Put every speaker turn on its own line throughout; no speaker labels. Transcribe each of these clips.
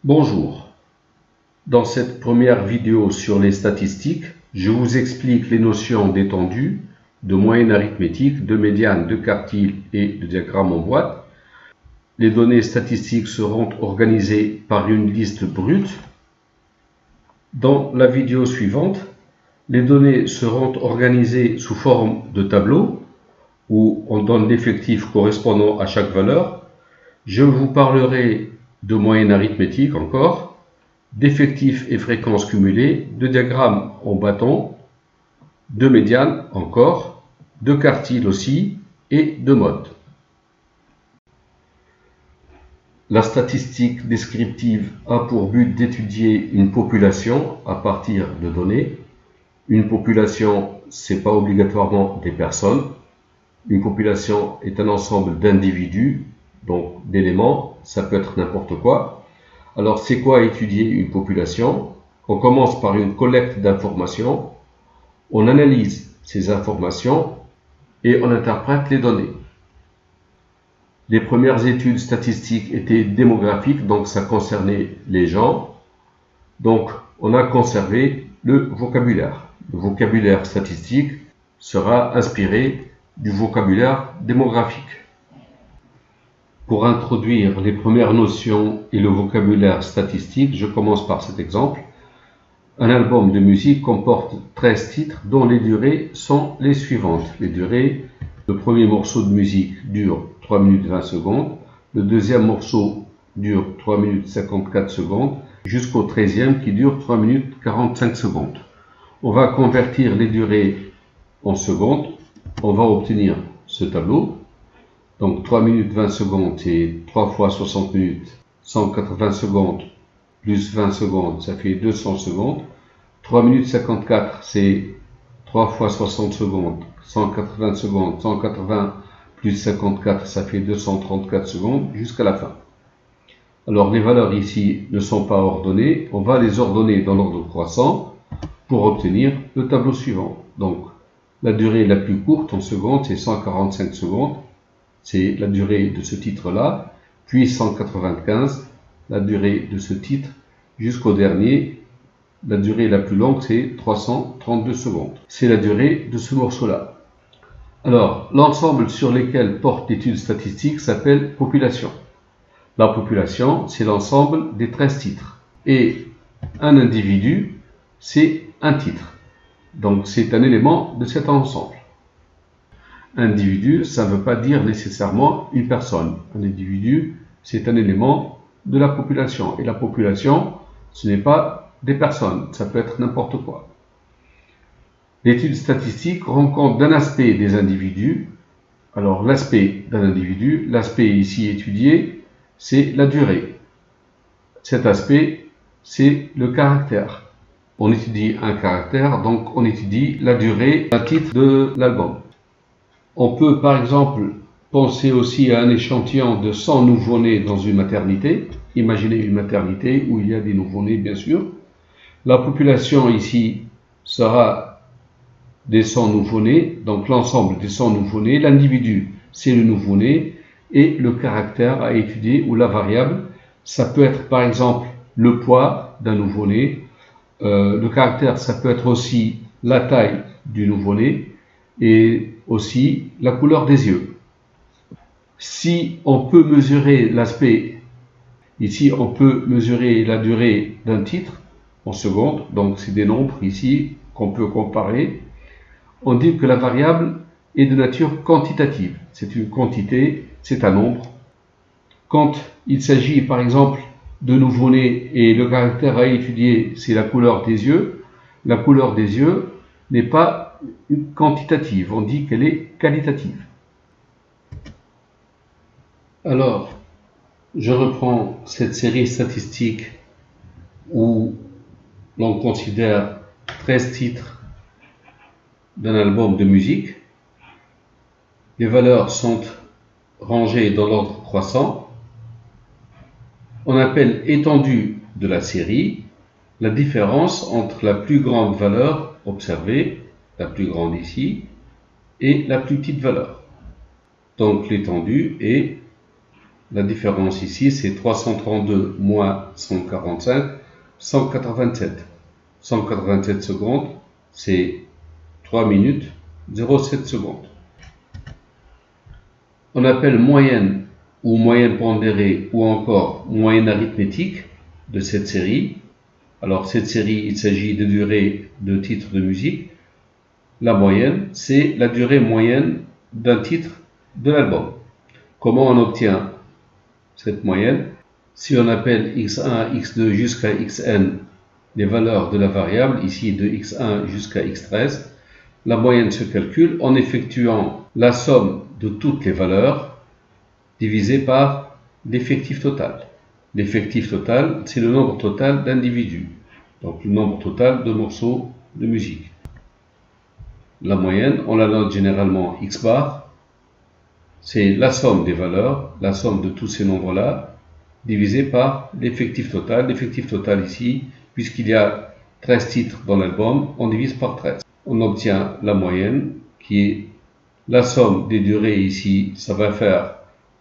Bonjour, dans cette première vidéo sur les statistiques, je vous explique les notions d'étendue, de moyenne arithmétique, de médiane, de quartile et de diagramme en boîte. Les données statistiques seront organisées par une liste brute. Dans la vidéo suivante, les données seront organisées sous forme de tableau où on donne l'effectif correspondant à chaque valeur. Je vous parlerai de moyenne arithmétique encore, d'effectifs et fréquences cumulées, de diagrammes en bâton, de médiane encore, de quartile aussi et de mode. La statistique descriptive a pour but d'étudier une population à partir de données. Une population, ce n'est pas obligatoirement des personnes. Une population est un ensemble d'individus, donc d'éléments, ça peut être n'importe quoi. Alors, c'est quoi étudier une population? On commence par une collecte d'informations, on analyse ces informations et on interprète les données. Les premières études statistiques étaient démographiques, donc ça concernait les gens. Donc, on a conservé le vocabulaire. Le vocabulaire statistique sera inspiré du vocabulaire démographique. Pour introduire les premières notions et le vocabulaire statistique, je commence par cet exemple. Un album de musique comporte 13 titres dont les durées sont les suivantes. Les durées, le premier morceau de musique dure 3 minutes 20 secondes, le deuxième morceau dure 3 minutes 54 secondes, jusqu'au 13e qui dure 3 minutes 45 secondes. On va convertir les durées en secondes, on va obtenir ce tableau. Donc 3 minutes 20 secondes, c'est 3 fois 60 minutes, 180 secondes, plus 20 secondes, ça fait 200 secondes. 3 minutes 54, c'est 3 fois 60 secondes, 180 secondes, 180 plus 54, ça fait 234 secondes, jusqu'à la fin. Alors les valeurs ici ne sont pas ordonnées, on va les ordonner dans l'ordre croissant pour obtenir le tableau suivant. Donc la durée la plus courte en secondes, c'est 145 secondes. C'est la durée de ce titre-là, puis 195, la durée de ce titre, jusqu'au dernier, la durée la plus longue, c'est 332 secondes. C'est la durée de ce morceau-là. Alors, l'ensemble sur lequel porte l'étude statistique s'appelle population. La population, c'est l'ensemble des 13 titres. Et un individu, c'est un titre. Donc, c'est un élément de cet ensemble. Individu, ça ne veut pas dire nécessairement une personne. Un individu, c'est un élément de la population. Et la population, ce n'est pas des personnes, ça peut être n'importe quoi. L'étude statistique rend compte d'un aspect des individus. Alors, l'aspect d'un individu, l'aspect ici étudié, c'est la durée. Cet aspect, c'est le caractère. On étudie un caractère, donc on étudie la durée d'un titre de l'album. On peut par exemple penser aussi à un échantillon de 100 nouveau-nés dans une maternité. Imaginez une maternité où il y a des nouveau-nés bien sûr. La population ici sera des 100 nouveau-nés, donc l'ensemble des 100 nouveau-nés. L'individu, c'est le nouveau-né et le caractère à étudier ou la variable. Ça peut être par exemple le poids d'un nouveau-né. Le caractère, ça peut être aussi la taille du nouveau-né et aussi la couleur des yeux. Si on peut mesurer l'aspect, ici on peut mesurer la durée d'un titre en secondes, donc c'est des nombres ici qu'on peut comparer. On dit que la variable est de nature quantitative, c'est une quantité, c'est un nombre. Quand il s'agit par exemple de nouveau-né et le caractère à étudier c'est la couleur des yeux, la couleur des yeux n'est pas quantitative, on dit qu'elle est qualitative. Alors, je reprends cette série statistique où l'on considère 13 titres d'un album de musique. Les valeurs sont rangées dans l'ordre croissant. On appelle étendue de la série la différence entre la plus grande valeur observée, la plus grande ici, et la plus petite valeur. Donc l'étendue est La différence ici, c'est 332 moins 145, 187. 187 secondes, c'est 3 minutes 0,7 secondes. On appelle moyenne ou moyenne pondérée ou encore moyenne arithmétique de cette série. Alors cette série, il s'agit de durée de titres de musique. La moyenne, c'est la durée moyenne d'un titre de l'album. Comment on obtient cette moyenne? Si on appelle x1, x2 jusqu'à xn les valeurs de la variable, ici de x1 jusqu'à x13, la moyenne se calcule en effectuant la somme de toutes les valeurs divisée par l'effectif total. L'effectif total, c'est le nombre total d'individus, donc le nombre total de morceaux de musique. La moyenne, on la note généralement x bar, c'est la somme des valeurs, la somme de tous ces nombres-là, divisé par l'effectif total. L'effectif total ici, puisqu'il y a 13 titres dans l'album, on divise par 13. On obtient la moyenne, qui est la somme des durées ici, ça va faire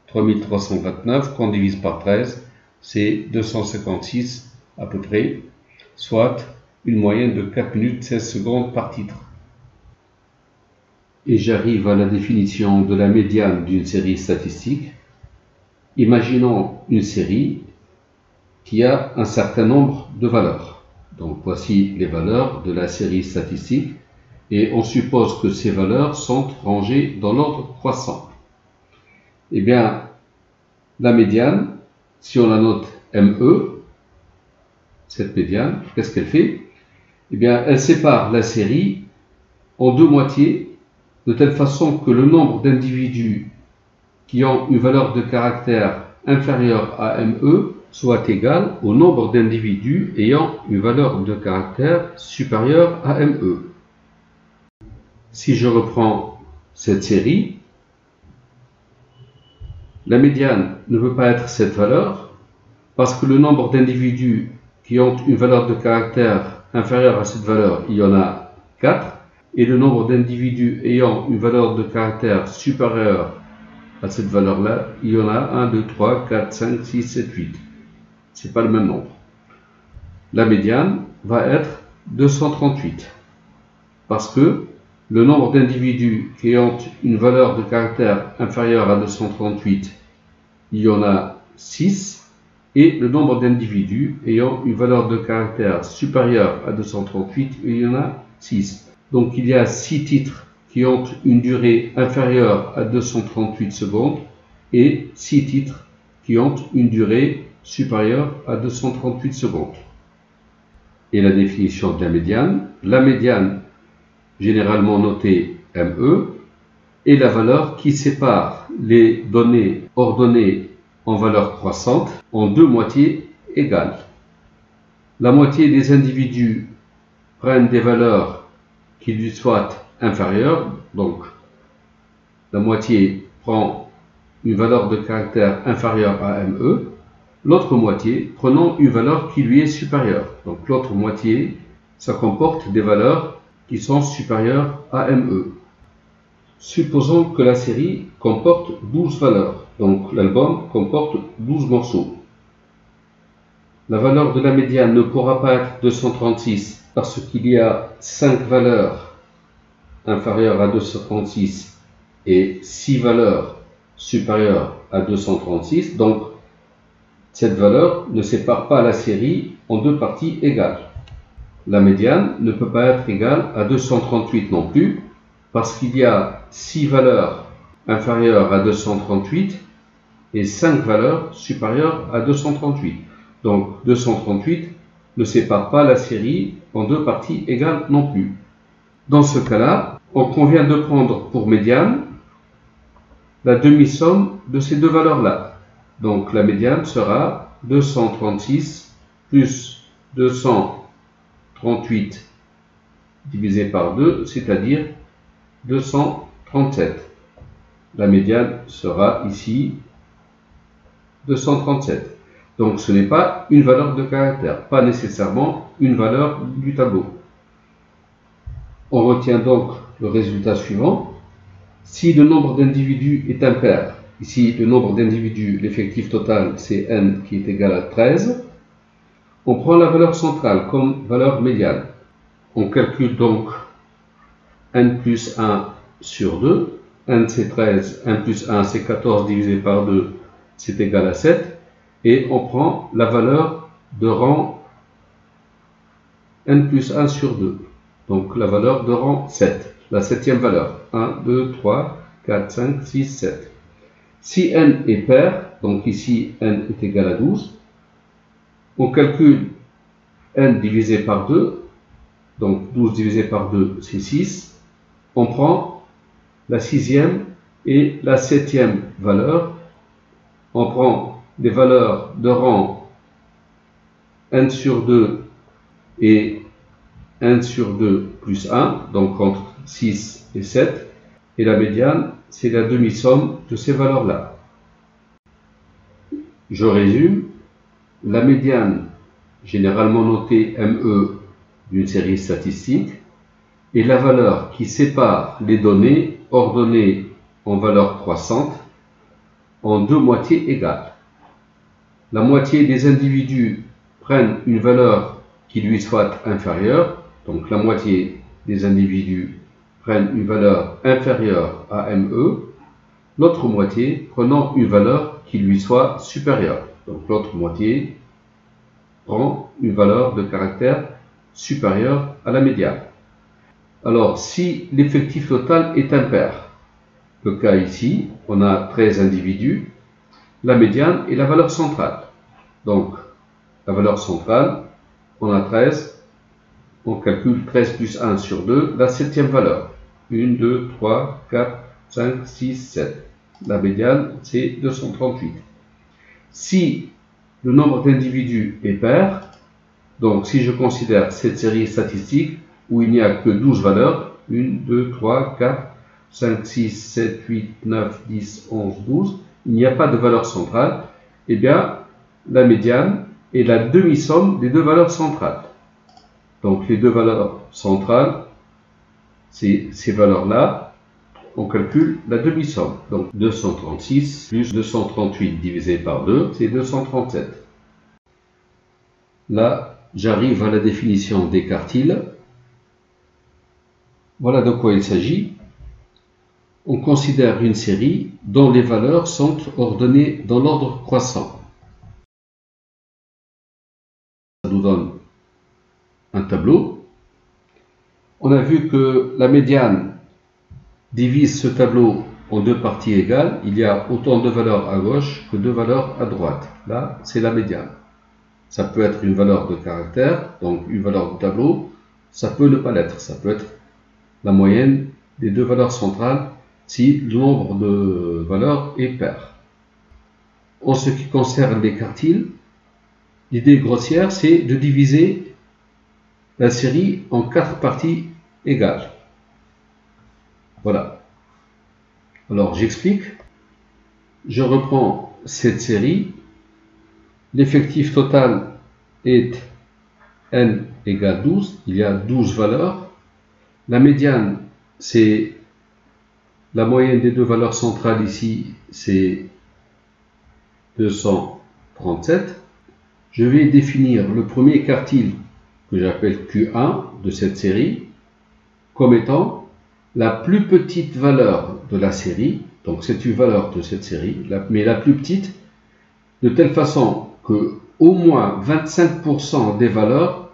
3329, qu'on divise par 13, c'est 256 à peu près, soit une moyenne de 4 minutes 16 secondes par titre. Et j'arrive à la définition de la médiane d'une série statistique. Imaginons une série qui a un certain nombre de valeurs. Donc voici les valeurs de la série statistique et on suppose que ces valeurs sont rangées dans l'ordre croissant. Eh bien, la médiane, si on la note ME, cette médiane, qu'est-ce qu'elle fait? Eh bien, elle sépare la série en deux moitiés de telle façon que le nombre d'individus qui ont une valeur de caractère inférieure à ME soit égal au nombre d'individus ayant une valeur de caractère supérieure à ME. Si je reprends cette série, la médiane ne peut pas être cette valeur parce que le nombre d'individus qui ont une valeur de caractère inférieure à cette valeur, il y en a 4, et le nombre d'individus ayant une valeur de caractère supérieure à cette valeur-là, il y en a 1, 2, 3, 4, 5, 6, 7, 8. Ce n'est pas le même nombre. La médiane va être 238 parce que le nombre d'individus qui ont une valeur de caractère inférieure à 238, il y en a 6, et le nombre d'individus ayant une valeur de caractère supérieure à 238, il y en a 6. Donc il y a 6 titres qui ont une durée inférieure à 238 secondes et 6 titres qui ont une durée supérieure à 238 secondes. Et la définition de la médiane généralement notée ME, est la valeur qui sépare les données ordonnées en valeurs croissantes en deux moitiés égales. La moitié des individus prennent des valeurs qui lui soient inférieures, donc la moitié prend une valeur de caractère inférieure à ME, l'autre moitié prenant une valeur qui lui est supérieure. Donc l'autre moitié, ça comporte des valeurs qui sont supérieures à ME. Supposons que la série comporte 12 valeurs, donc l'album comporte 12 morceaux. La valeur de la médiane ne pourra pas être 236 parce qu'il y a 5 valeurs inférieures à 236 et 6 valeurs supérieures à 236, donc cette valeur ne sépare pas la série en deux parties égales. La médiane ne peut pas être égale à 238 non plus, parce qu'il y a 6 valeurs inférieures à 238 et 5 valeurs supérieures à 238. Donc 238 ne sépare pas la série en deux parties égales non plus. Dans ce cas-là, on convient de prendre pour médiane la demi-somme de ces deux valeurs-là. Donc la médiane sera 236 plus 238 divisé par 2, c'est-à-dire 237. La médiane sera ici 237. Donc ce n'est pas une valeur de caractère, pas nécessairement une valeur du tableau. On retient donc le résultat suivant. Si le nombre d'individus est impair, ici le nombre d'individus, l'effectif total, c'est n qui est égal à 13. On prend la valeur centrale comme valeur médiane. On calcule donc n plus 1 sur 2. n c'est 13, 1 plus 1 c'est 14 divisé par 2, c'est égal à 7. Et on prend la valeur de rang n plus 1 sur 2. Donc la valeur de rang 7. La septième valeur. 1, 2, 3, 4, 5, 6, 7. Si n est pair, donc ici n est égal à 12, on calcule n divisé par 2, donc 12 divisé par 2 c'est 6, on prend la sixième et la septième valeur, on prend des valeurs de rang n sur 2 et n sur 2 plus 1, donc entre 6 et 7, et la médiane c'est la demi-somme de ces valeurs-là. Je résume, la médiane, généralement notée ME d'une série statistique, est la valeur qui sépare les données ordonnées en valeurs croissantes en deux moitiés égales. La moitié des individus prennent une valeur qui lui soit inférieure, donc la moitié des individus prennent une valeur inférieure à ME, l'autre moitié prenant une valeur qui lui soit supérieure. Donc l'autre moitié prend une valeur de caractère supérieure à la médiane. Alors si l'effectif total est impair, le cas ici, on a 13 individus, la médiane est la valeur centrale. Donc la valeur centrale, on a 13, on calcule 13 plus 1 sur 2, la septième valeur. 1, 2, 3, 4, 5, 6, 7. La médiane, c'est 238. Si le nombre d'individus est pair, donc si je considère cette série statistique où il n'y a que 12 valeurs, 1, 2, 3, 4, 5, 6, 7, 8, 9, 10, 11, 12, il n'y a pas de valeur centrale, eh bien la médiane est la demi-somme des deux valeurs centrales. Donc les deux valeurs centrales, c'est ces valeurs-là, on calcule la demi-somme. Donc 236 plus 238 divisé par 2, c'est 237. Là, j'arrive à la définition des quartiles. Voilà de quoi il s'agit. On considère une série dont les valeurs sont ordonnées dans l'ordre croissant. Ça nous donne un tableau. On a vu que la médiane divise ce tableau en deux parties égales. Il y a autant de valeurs à gauche que de valeurs à droite. Là, c'est la médiane. Ça peut être une valeur de caractère, donc une valeur de tableau. Ça peut ne pas l'être. Ça peut être la moyenne des deux valeurs centrales si le nombre de valeurs est pair. En ce qui concerne les quartiles, l'idée grossière, c'est de diviser la série en 4 parties égales. Voilà. Alors j'explique. Je reprends cette série. L'effectif total est n égale 12. Il y a 12 valeurs. La médiane, c'est la moyenne des deux valeurs centrales ici, c'est 237. Je vais définir le premier quartile que j'appelle Q1 de cette série comme étant la plus petite valeur de la série. Donc c'est une valeur de cette série, mais la plus petite, de telle façon que au moins 25% des valeurs,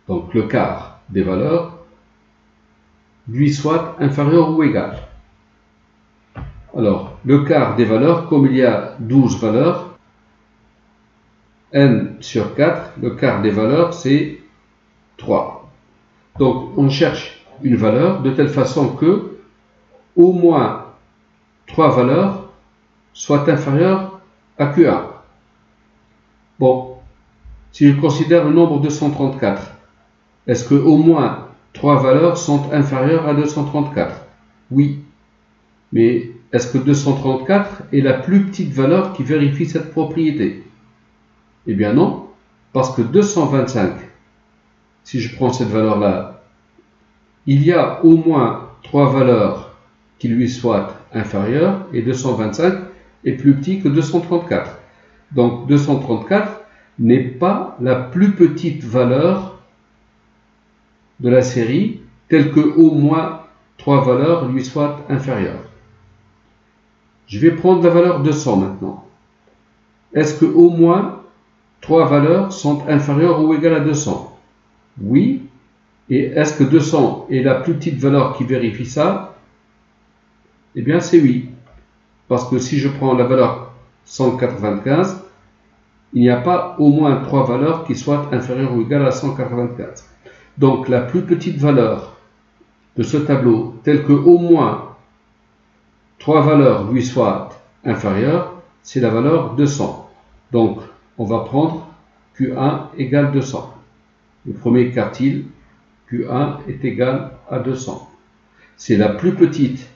donc le quart des valeurs, lui soit inférieur ou égal. Alors, le quart des valeurs, comme il y a 12 valeurs, n sur 4, le quart des valeurs, c'est 3. Donc, on cherche une valeur de telle façon que au moins 3 valeurs soient inférieures à Q1. Bon, si je considère le nombre 234, est-ce que au moins 3 valeurs sont inférieures à 234? Oui. Mais est-ce que 234 est la plus petite valeur qui vérifie cette propriété? Eh bien non, parce que 225, si je prends cette valeur-là, il y a au moins 3 valeurs qui lui soit inférieur et 225 est plus petit que 234. Donc 234 n'est pas la plus petite valeur de la série telle que au moins 3 valeurs lui soient inférieures. Je vais prendre la valeur 200 maintenant. Est-ce que au moins 3 valeurs sont inférieures ou égales à 200? Oui. Et est-ce que 200 est la plus petite valeur qui vérifie ça? Eh bien c'est oui. Parce que si je prends la valeur 195, il n'y a pas au moins 3 valeurs qui soient inférieures ou égales à 195. Donc la plus petite valeur de ce tableau, telle que au moins 3 valeurs lui soient inférieures, c'est la valeur 200. Donc on va prendre Q1 égale 200. Le premier quartile, Q1 est égal à 200. C'est la plus petite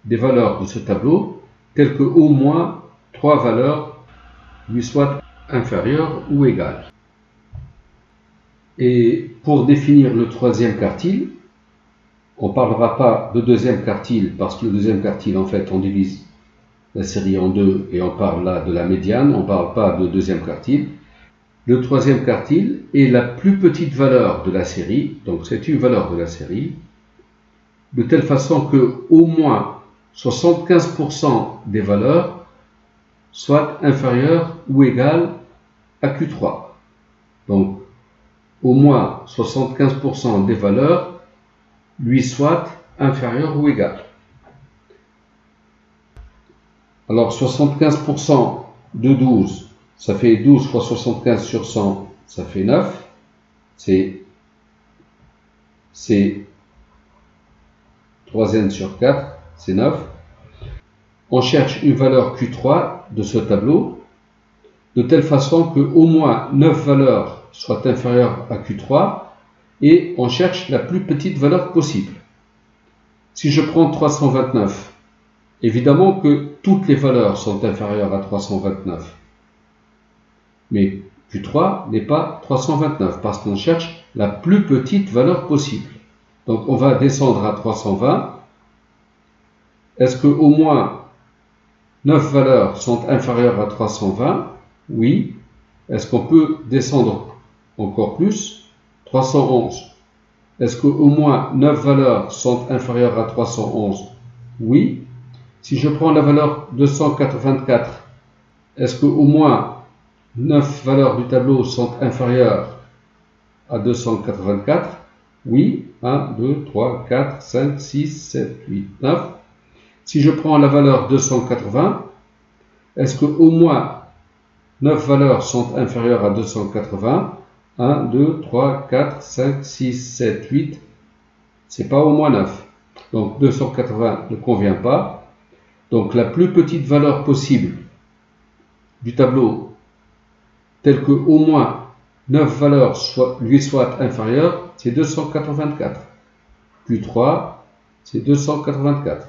des valeurs de ce tableau, telle que au moins 3 valeurs lui soient inférieures ou égales. Et pour définir le troisième quartile, on ne parlera pas de deuxième quartile, parce que le deuxième quartile, en fait, on divise la série en deux et on parle là de la médiane, on ne parle pas de deuxième quartile. Le troisième quartile est la plus petite valeur de la série, donc c'est une valeur de la série, de telle façon que au moins 75% des valeurs soient inférieures ou égales à Q3. Donc, au moins 75% des valeurs lui soient inférieures ou égales. Alors, 75% de 12, ça fait 12 fois 75 sur 100, ça fait 9. C'est 3n sur 4, c'est 9. On cherche une valeur Q3 de ce tableau, de telle façon que au moins 9 valeurs soient inférieures à Q3, et on cherche la plus petite valeur possible. Si je prends 329, évidemment que toutes les valeurs sont inférieures à 329. Mais Q3 n'est pas 329, parce qu'on cherche la plus petite valeur possible. Donc on va descendre à 320. Est-ce que au moins 9 valeurs sont inférieures à 320? Oui. Est-ce qu'on peut descendre encore plus? 311. Est-ce qu'au moins 9 valeurs sont inférieures à 311? Oui. Si je prends la valeur 284, est-ce qu'au moins 9 valeurs du tableau sont inférieures à 284? Oui. 1, 2, 3, 4, 5, 6, 7, 8, 9. Si je prends la valeur 280, est-ce qu'au moins 9 valeurs sont inférieures à 280? 1, 2, 3, 4, 5, 6, 7, 8. C'est pas au moins 9. Donc 280 ne convient pas. Donc la plus petite valeur possible du tableau, telle que au moins 9 valeurs lui soient inférieures, c'est 284. Q3, c'est 284.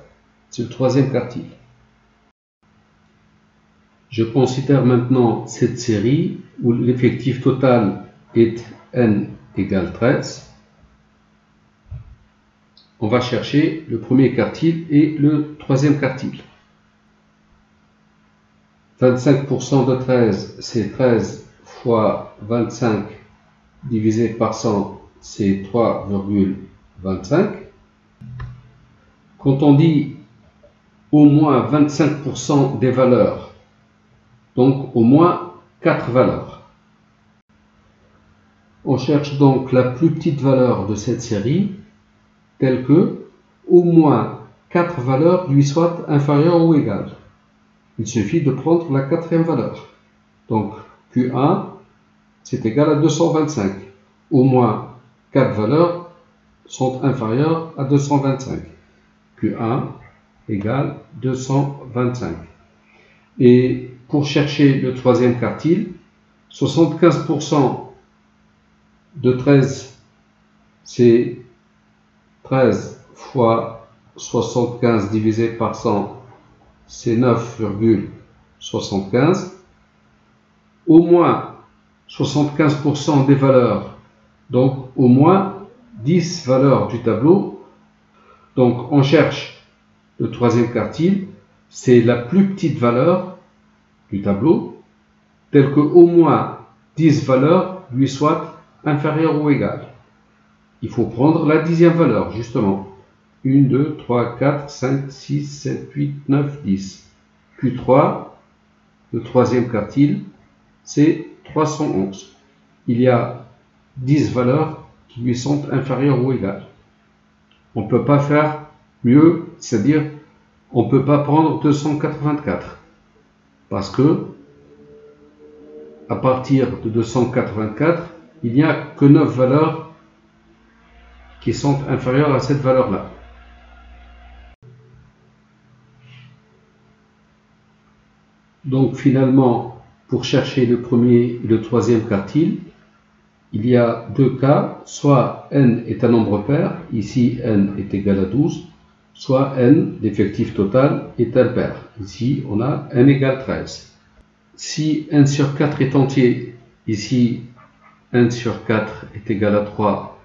C'est le troisième quartile. Je considère maintenant cette série où l'effectif total est n égale 13. On va chercher le premier quartile et le troisième quartile. 25% de 13, c'est 13 fois 25 divisé par 100, c'est 3,25. Quand on dit au moins 25% des valeurs, donc au moins 4 valeurs. On cherche donc la plus petite valeur de cette série, telle que au moins 4 valeurs lui soient inférieures ou égales. Il suffit de prendre la quatrième valeur. Donc Q1, c'est égal à 225. Au moins 4 valeurs sont inférieures à 225. Q1 égale 225. Et pour chercher le troisième quartile, 75% de 13, c'est 13 fois 75 divisé par 100, c'est 9,75. Au moins 75% des valeurs, donc au moins 10 valeurs du tableau. Donc on cherche
le troisième quartile, c'est la plus petite valeur du tableau, telle que au moins 10 valeurs lui soient inférieures ou égales. Il faut prendre la 10e valeur, justement. 1, 2, 3, 4, 5, 6, 7, 8, 9, 10. Q3, le troisième quartile, c'est 311. Il y a 10 valeurs qui lui sont inférieures ou égales. On ne peut pas faire mieux, c'est-à-dire on ne peut pas prendre 284 parce que à partir de 284, il n'y a que 9 valeurs qui sont inférieures à cette valeur-là. Donc finalement, pour chercher le premier et le troisième quartile, il y a deux cas, soit n est un nombre pair, ici n est égal à 12, soit n, l'effectif total, est impair, ici on a n égale 13. Si n sur 4 est entier, ici n sur 4 est égal à 3,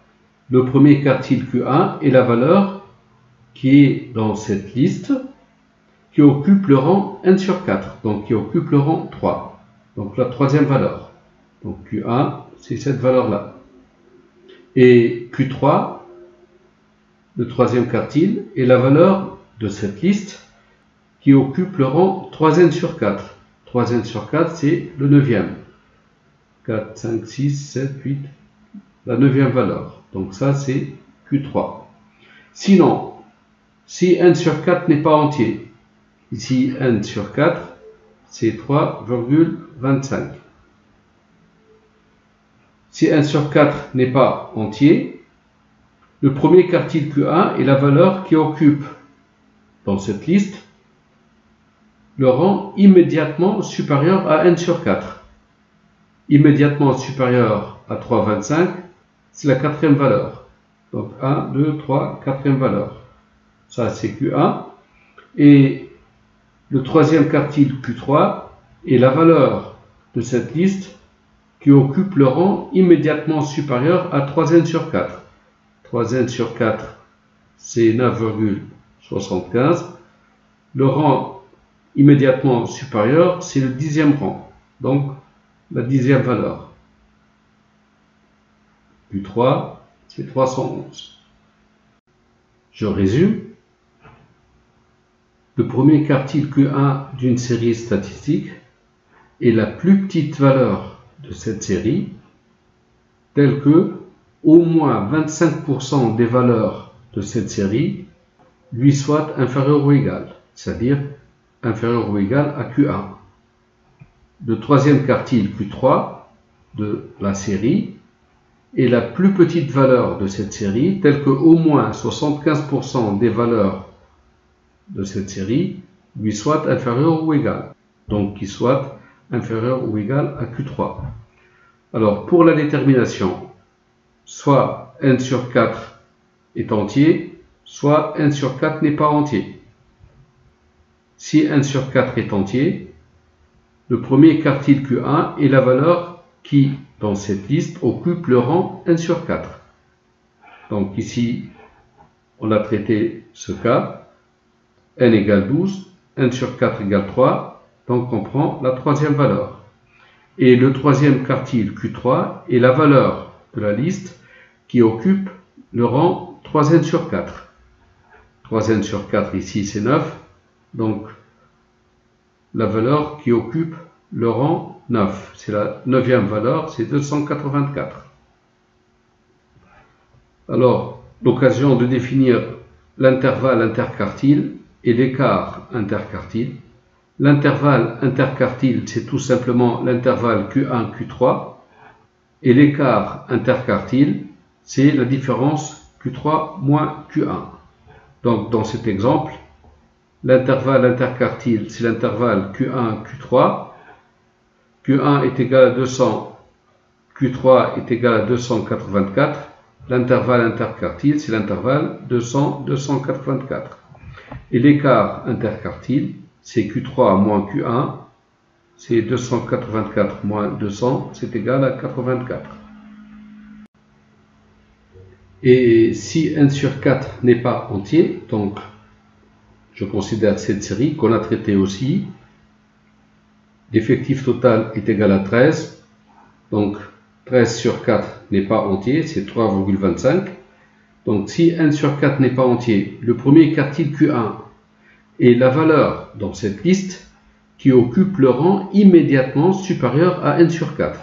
le premier quartile Q1 est la valeur qui est dans cette liste, qui occupe le rang n sur 4, donc qui occupe le rang 3, donc la troisième valeur. Donc Q1, c'est cette valeur-là. Et Q3, le troisième quartile, est la valeur de cette liste qui occupe le rang 3n sur 4. 3n sur 4, c'est le 9e. 4, 5, 6, 7, 8, la 9e valeur. Donc ça, c'est Q3. Sinon, si n sur 4 n'est pas entier, ici n sur 4, c'est 3,25. Si n sur 4 n'est pas entier, le premier quartile Q1 est la valeur qui occupe dans cette liste le rang immédiatement supérieur à n sur 4. Immédiatement supérieur à 3,25, c'est la quatrième valeur. Donc 1, 2, 3, quatrième valeur. Ça, c'est Q1. Et le troisième quartile Q3 est la valeur de cette liste qui occupe le rang immédiatement supérieur à 3n sur 4. 3n sur 4, c'est 9,75. Le rang immédiatement supérieur, c'est le 10e rang, donc la 10e valeur. Q3, c'est 311. Je résume. Le premier quartile Q1 d'une série statistique est la plus petite valeur de cette série, telle que au moins 25% des valeurs de cette série lui soient inférieures ou égales, c'est-à-dire inférieures ou égales à Q1. Le troisième quartile Q3 de la série est la plus petite valeur de cette série, telle que au moins 75% des valeurs de cette série lui soient inférieures ou égales, donc qui soient inférieures ou égales à Q3. Alors pour la détermination, soit n sur 4 est entier, soit n sur 4 n'est pas entier. Si n sur 4 est entier, le premier quartile Q1 est la valeur qui, dans cette liste, occupe le rang n sur 4. Donc ici, on a traité ce cas, n égale 12, n sur 4 égale 3, donc on prend la troisième valeur. Et le troisième quartile Q3 est la valeur de la liste qui occupe le rang 3n sur 4. 3n sur 4 ici c'est 9, donc la valeur qui occupe le rang 9, c'est la 9e valeur, c'est 284. Alors, l'occasion de définir l'intervalle interquartile et l'écart interquartile. L'intervalle interquartile, c'est tout simplement l'intervalle Q1-Q3, et l'écart interquartile, c'est la différence Q3 moins Q1. Donc, dans cet exemple, l'intervalle interquartile, c'est l'intervalle Q1-Q3. Q1 est égal à 200, Q3 est égal à 284. L'intervalle interquartile, c'est l'intervalle 200-284. Et l'écart interquartile, c'est Q3 moins Q1, c'est 284 moins 200, c'est égal à 84. Et si n sur 4 n'est pas entier, donc je considère cette série qu'on a traitée aussi. L'effectif total est égal à 13. Donc 13 sur 4 n'est pas entier, c'est 3,25. Donc si n sur 4 n'est pas entier, le premier quartile Q1 est la valeur dans cette liste qui occupe le rang immédiatement supérieur à n sur 4.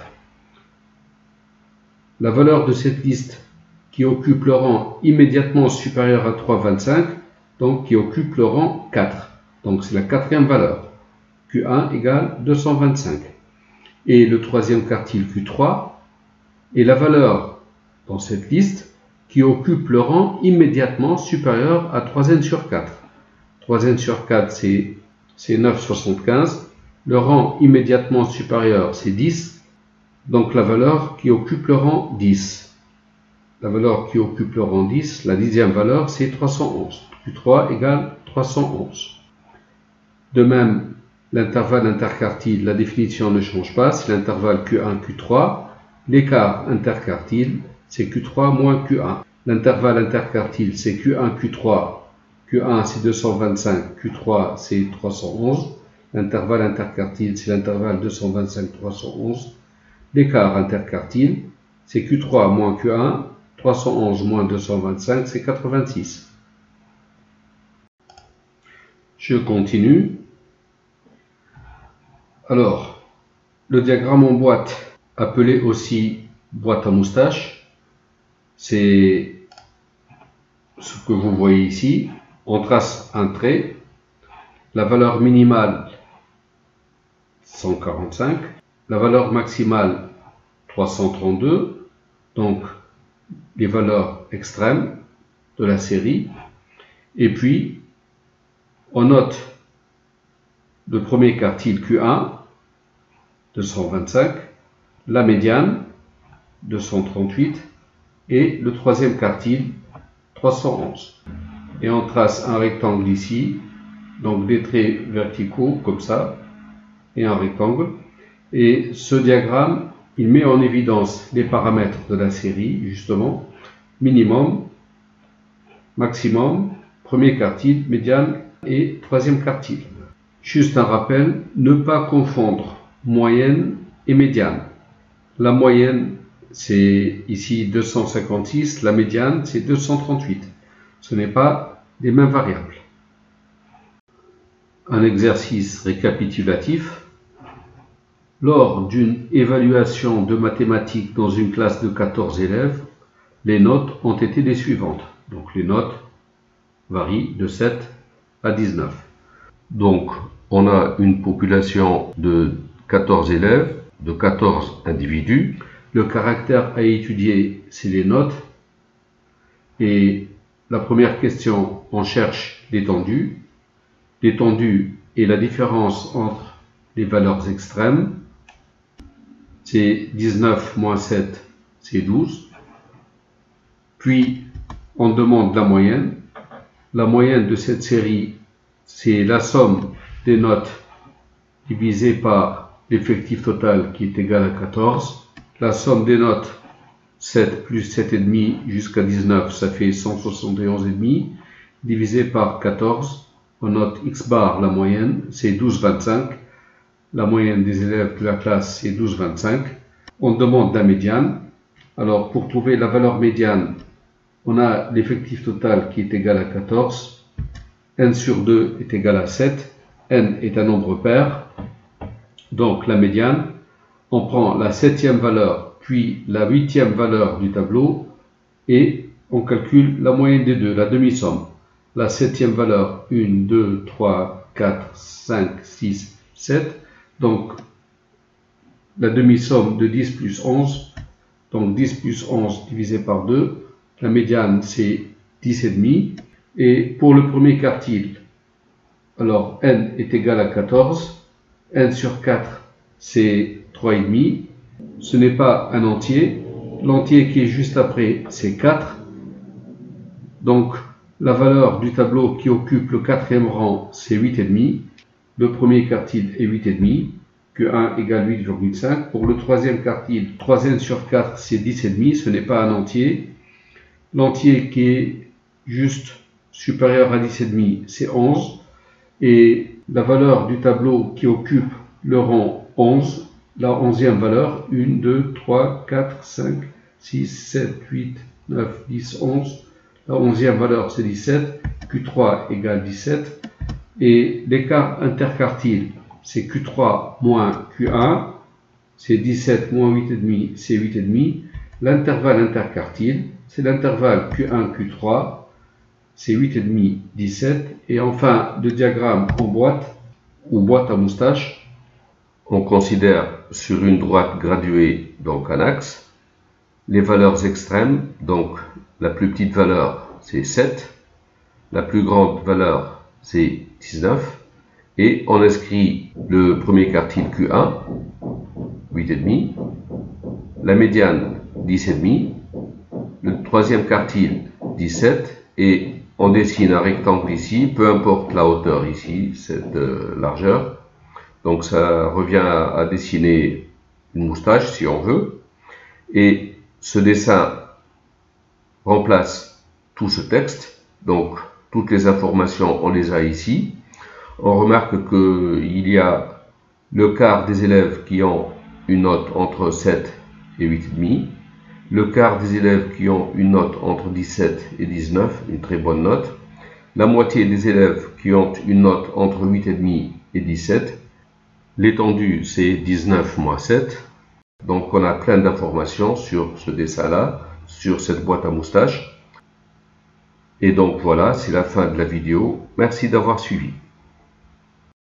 La valeur de cette liste qui occupe le rang immédiatement supérieur à 3,25, donc qui occupe le rang 4. Donc c'est la quatrième valeur. Q1 égale 225. Et le troisième quartile Q3 est la valeur dans cette liste qui occupe le rang immédiatement supérieur à 3n sur 4. 3n sur 4 c'est 9,75. Le rang immédiatement supérieur c'est 10. Donc la valeur qui occupe le rang 10. La valeur qui occupe le rang 10, la dixième valeur c'est 311. Q3 égale 311. De même, l'intervalle interquartile, la définition ne change pas, c'est l'intervalle Q1, Q3. L'écart interquartile, c'est Q3 moins Q1. L'intervalle interquartile, c'est Q1, Q3. Q1, c'est 225. Q3, c'est 311. L'intervalle interquartile, c'est l'intervalle 225-311. L'écart interquartile, c'est Q3 moins Q1. 311 moins 225, c'est 86. Je continue. Alors, le diagramme en boîte, appelé aussi boîte à moustache, c'est ce que vous voyez ici. On trace un trait, la valeur minimale 145, la valeur maximale 332, donc les valeurs extrêmes de la série, et puis on note le premier quartile Q1 225, la médiane 238 et le troisième quartile 311. Et on trace un rectangle ici, donc des traits verticaux comme ça, et un rectangle. Et ce diagramme, il met en évidence les paramètres de la série, justement, minimum, maximum, premier quartile, médiane et troisième quartile. Juste un rappel, ne pas confondre moyenne et médiane. La moyenne, c'est ici 256, la médiane, c'est 238. Ce n'est pas les mêmes variables. Un exercice récapitulatif. Lors d'une évaluation de mathématiques dans une classe de 14 élèves, les notes ont été les suivantes. Donc les notes varient de 7 à 19. Donc on a une population de 14 élèves, de 14 individus. Le caractère à étudier, c'est les notes. Et la première question, on cherche l'étendue. L'étendue est la différence entre les valeurs extrêmes. C'est 19 moins 7, c'est 12. Puis, on demande la moyenne. La moyenne de cette série, c'est la somme des notes divisée par l'effectif total qui est égal à 14. La somme des notes, 7 plus 7,5 jusqu'à 19, ça fait 171,5. Divisé par 14, on note x bar, la moyenne, c'est 12,25. La moyenne des élèves de la classe, c'est 12,25. On demande la médiane. Alors, pour trouver la valeur médiane, on a l'effectif total qui est égal à 14. N sur 2 est égal à 7. N est un nombre pair. Donc, la médiane, on prend la 7e valeur, puis la 8e valeur du tableau, et on calcule la moyenne des deux, la demi-somme. La 7e valeur, 1, 2, 3, 4, 5, 6, 7. Donc, la demi-somme de 10 plus 11, donc 10 plus 11 divisé par 2, la médiane c'est 10,5. Et pour le premier quartile, alors n est égal à 14, n sur 4 c'est 3,5. Ce n'est pas un entier, l'entier qui est juste après c'est 4. Donc, la valeur du tableau qui occupe le quatrième rang c'est 8,5. Le premier quartile est 8,5. Q1 égale 8,5. Pour le troisième quartile, 3n sur 4, c'est 10,5. Ce n'est pas un entier. L'entier qui est juste supérieur à 10,5, c'est 11. et la valeur du tableau qui occupe le rang 11, la 11e valeur, 1, 2, 3, 4, 5, 6, 7, 8, 9, 10, 11. La 11e valeur, c'est 17. Q3 égale 17. Et l'écart interquartile, c'est Q3 moins Q1. C'est 17 moins 8,5, c'est 8,5. L'intervalle interquartile, c'est l'intervalle Q1, Q3. C'est 8,5, 17. Et enfin, le diagramme en boîte, ou boîte à moustache.
On considère sur une droite graduée, donc un axe, les valeurs extrêmes, donc la plus petite valeur c'est 7, la plus grande valeur c'est 19, et on inscrit le premier quartile Q1, 8,5, la médiane 10,5, le troisième quartile 17, et on dessine un rectangle ici, peu importe la hauteur ici, cette largeur. Donc ça revient à dessiner une moustache si on veut. Et ce dessin remplace tout ce texte. Donc toutes les informations, on les a ici. On remarque qu'il y a le quart des élèves qui ont une note entre 7 et 8,5. Le quart des élèves qui ont une note entre 17 et 19, une très bonne note. La moitié des élèves qui ont une note entre 8,5 et 17. L'étendue, c'est 19 moins 7. Donc, on a plein d'informations sur ce dessin-là, sur cette boîte à moustaches. Et donc, voilà, c'est la fin de la vidéo. Merci d'avoir suivi.